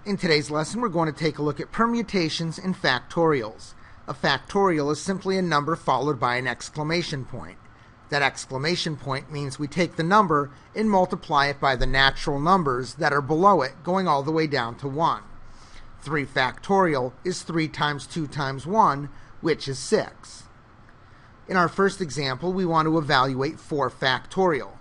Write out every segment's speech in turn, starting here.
In today's lesson, we're going to take a look at permutations and factorials. A factorial is simply a number followed by an exclamation point. That exclamation point means we take the number and multiply it by the natural numbers that are below it, going all the way down to 1. 3 factorial is 3 times 2 times 1, which is 6. In our first example, we want to evaluate 4 factorial.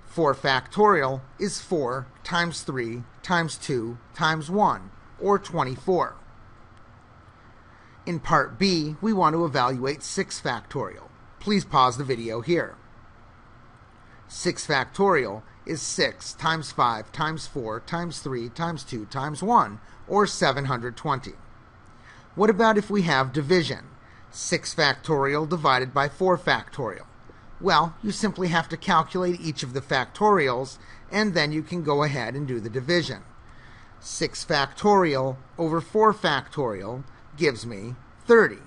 4 factorial is 4 times 3 times 2 times 1, or 24. In part B, we want to evaluate 6 factorial. Please pause the video here. 6 factorial is 6 times 5 times 4 times 3 times 2 times 1, or 720. What about if we have division? 6 factorial divided by 4 factorial. Well, you simply have to calculate each of the factorials, and then you can go ahead and do the division. 6 factorial over 4 factorial gives me 30.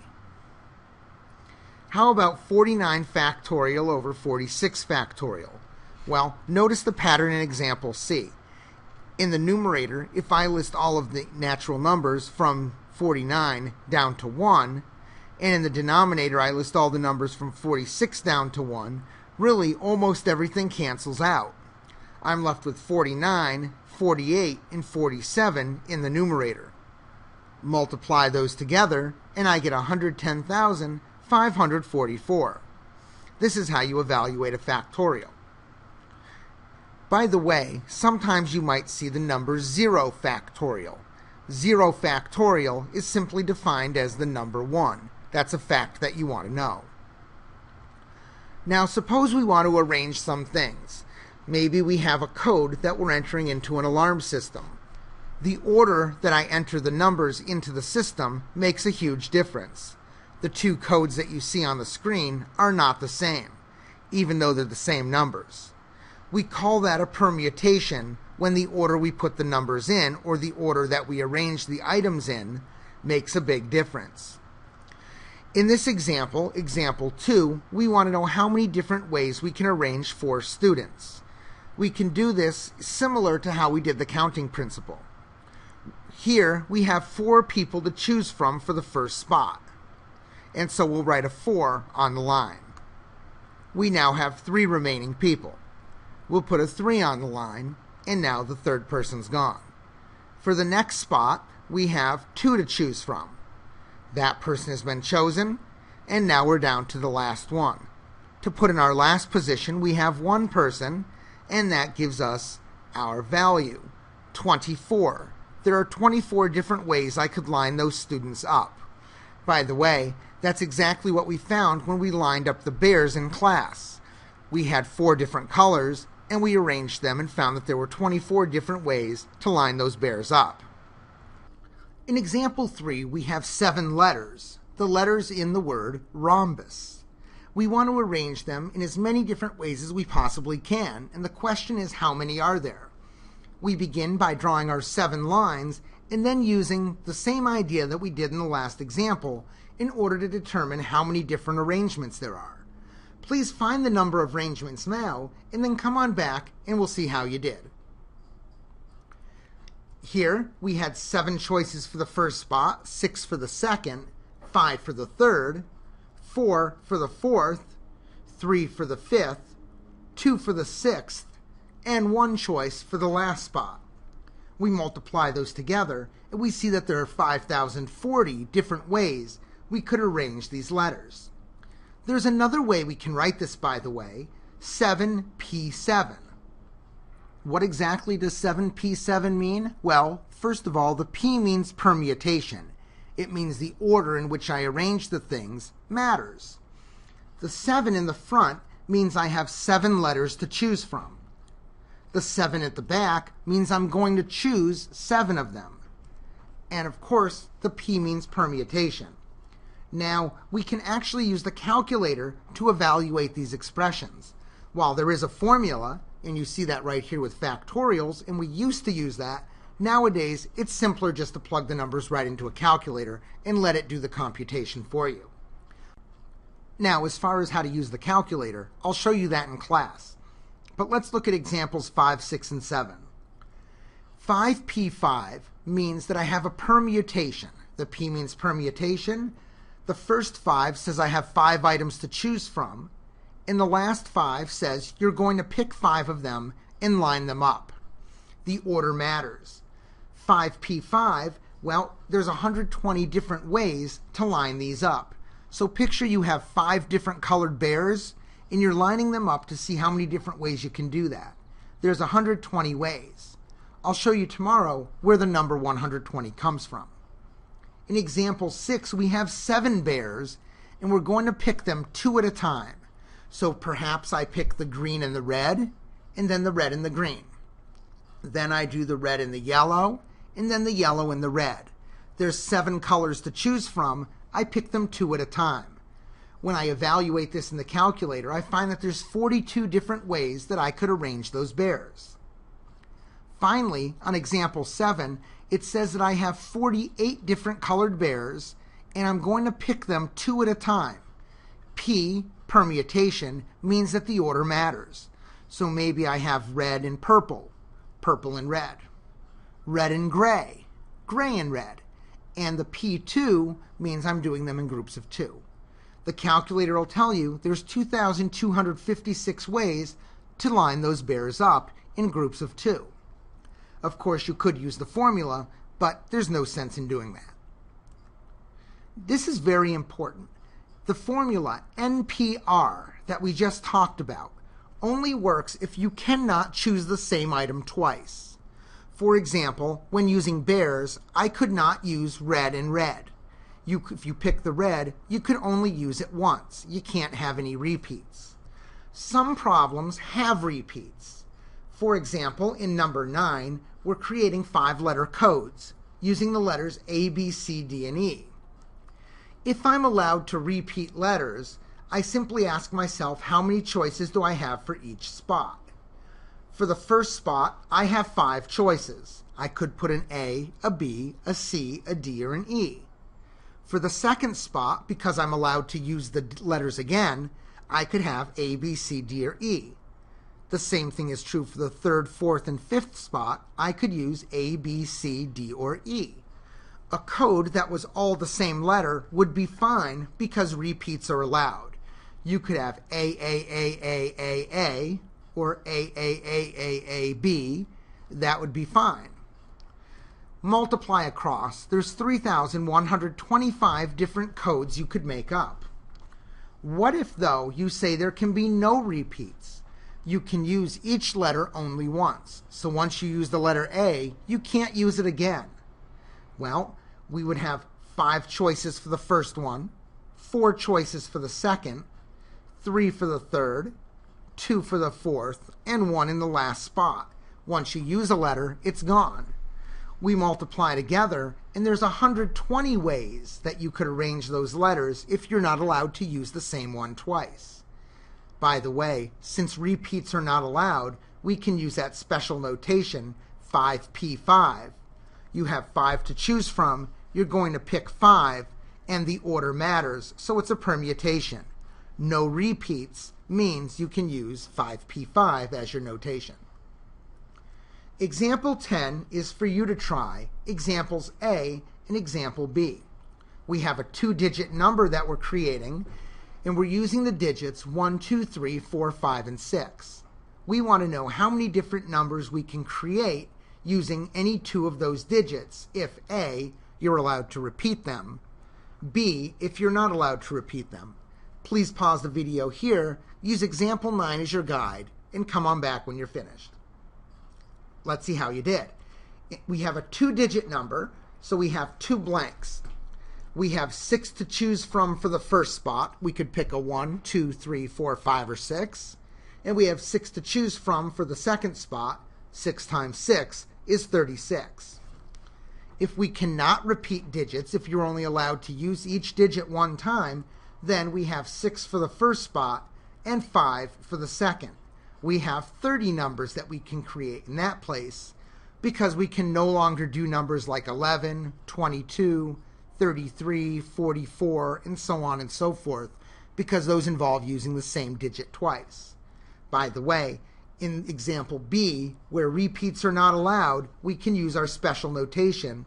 How about 49 factorial over 46 factorial? Well, notice the pattern in example C. In the numerator, if I list all of the natural numbers from 49 down to 1, and in the denominator I list all the numbers from 46 down to 1, really almost everything cancels out. I'm left with 49, 48, and 47 in the numerator. Multiply those together, and I get 110,544. This is how you evaluate a factorial. By the way, sometimes you might see the number 0 factorial. 0 factorial is simply defined as the number 1. That's a fact that you want to know. Now suppose we want to arrange some things. Maybe we have a code that we're entering into an alarm system. The order that I enter the numbers into the system makes a huge difference. The two codes that you see on the screen are not the same, even though they're the same numbers. We call that a permutation when the order we put the numbers in, or the order that we arrange the items in, makes a big difference. In this example, example 2, we want to know how many different ways we can arrange 4 students. We can do this similar to how we did the counting principle. Here we have 4 people to choose from for the first spot, and so we'll write a 4 on the line. We now have 3 remaining people. We'll put a 3 on the line, and now the third person's gone. For the next spot, we have 2 to choose from. That person has been chosen, and now we're down to the last one. To put in our last position, we have 1 person, and that gives us our value, 24. There are 24 different ways I could line those students up. By the way, that's exactly what we found when we lined up the bears in class. We had 4 different colors, and we arranged them and found that there were 24 different ways to line those bears up. In example 3, we have 7 letters, the letters in the word rhombus. We want to arrange them in as many different ways as we possibly can, and the question is, how many are there? We begin by drawing our 7 lines and then using the same idea that we did in the last example in order to determine how many different arrangements there are. Please find the number of arrangements now and then come on back and we'll see how you did. Here we had 7 choices for the first spot, 6 for the second, 5 for the third, 4 for the fourth, 3 for the fifth, 2 for the sixth, and 1 choice for the last spot. We multiply those together and we see that there are 5,040 different ways we could arrange these letters. There's another way we can write this, by the way, 7p7. What exactly does 7p7 mean? Well, first of all, the p means permutation. It means the order in which I arrange the things matters. The 7 in the front means I have 7 letters to choose from. The 7 at the back means I'm going to choose 7 of them. And of course, the p means permutation. Now, we can actually use the calculator to evaluate these expressions. While there is a formula, and you see that right here with factorials, and we used to use that, nowadays it's simpler just to plug the numbers right into a calculator and let it do the computation for you. Now, as far as how to use the calculator, I'll show you that in class. But let's look at examples 5, 6, and 7. 5p5 means that I have a permutation. The p means permutation. The first 5 says I have 5 items to choose from, and the last 5 says you're going to pick 5 of them and line them up. The order matters. 5p5, well, there's 120 different ways to line these up. So picture you have 5 different colored bears, and you're lining them up to see how many different ways you can do that. There's 120 ways. I'll show you tomorrow where the number 120 comes from. In example 6, we have 7 bears, and we're going to pick them 2 at a time. So perhaps I pick the green and the red, and then the red and the green. Then I do the red and the yellow, and then the yellow and the red. There's 7 colors to choose from. I pick them 2 at a time. When I evaluate this in the calculator, I find that there's 42 different ways that I could arrange those bears. Finally, on example 7, it says that I have 48 different colored bears, and I'm going to pick them 2 at a time. P, permutation, means that the order matters. So maybe I have red and purple, purple and red and gray, gray and red, and the P2 means I'm doing them in groups of 2. The calculator will tell you there's 2,256 ways to line those bears up in groups of 2. Of course, you could use the formula, but there's no sense in doing that. This is very important. The formula NPR that we just talked about only works if you cannot choose the same item twice. For example, when using bears, I could not use red and red. If you pick the red, you could only use it once. You can't have any repeats. Some problems have repeats. For example, in number 9, we're creating 5-letter codes using the letters A, B, C, D, and E. If I'm allowed to repeat letters, I simply ask myself how many choices do I have for each spot. For the first spot, I have 5 choices. I could put an A, a B, a C, a D, or an E. For the second spot, because I'm allowed to use the letters again, I could have A, B, C, D, or E. The same thing is true for the third, fourth, and fifth spot. I could use A, B, C, D, or E. A code that was all the same letter would be fine because repeats are allowed. You could have A, or A, that would be fine. Multiply across, there's 3,125 different codes you could make up. What if, though, you say there can be no repeats? You can use each letter only once. So once you use the letter A, you can't use it again. Well, we would have 5 choices for the first one, 4 choices for the second, 3 for the third, 2 for the fourth, and 1 in the last spot. Once you use a letter, it's gone. We multiply together, and there's 120 ways that you could arrange those letters if you're not allowed to use the same one twice. By the way, since repeats are not allowed, we can use that special notation, 5p5. You have 5 to choose from, you're going to pick 5, and the order matters, so it's a permutation. No repeats means you can use 5p5 as your notation. Example 10 is for you to try examples A and example B. We have a 2-digit number that we're creating, and we're using the digits 1, 2, 3, 4, 5, and 6. We want to know how many different numbers we can create using any 2 of those digits if A, you're allowed to repeat them, B, if you're not allowed to repeat them. Please pause the video here, use example 9 as your guide, and come on back when you're finished. Let's see how you did. We have a 2-digit number, so we have 2 blanks. We have 6 to choose from for the first spot. We could pick a 1, 2, 3, 4, 5, or 6. And we have 6 to choose from for the second spot. 6 times 6 is 36. If we cannot repeat digits, if you're only allowed to use each digit one time, then we have 6 for the first spot and 5 for the second. We have 30 numbers that we can create in that place because we can no longer do numbers like 11, 22, 33, 44, and so on and so forth because those involve using the same digit twice. By the way, In example B, where repeats are not allowed, we can use our special notation.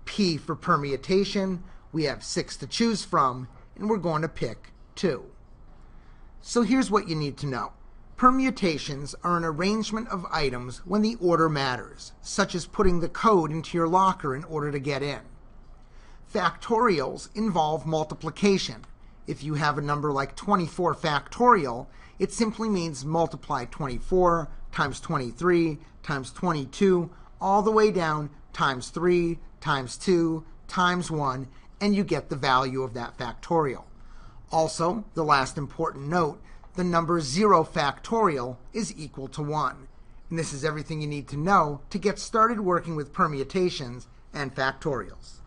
P for permutation, we have 6 to choose from, and we're going to pick 2. So here's what you need to know. Permutations are an arrangement of items when the order matters, such as putting the code into your locker in order to get in. Factorials involve multiplication. If you have a number like 24 factorial, it simply means multiply 24 times 23 times 22 all the way down times 3 times 2 times 1, and you get the value of that factorial. Also, the last important note, the number 0 factorial is equal to 1. And this is everything you need to know to get started working with permutations and factorials.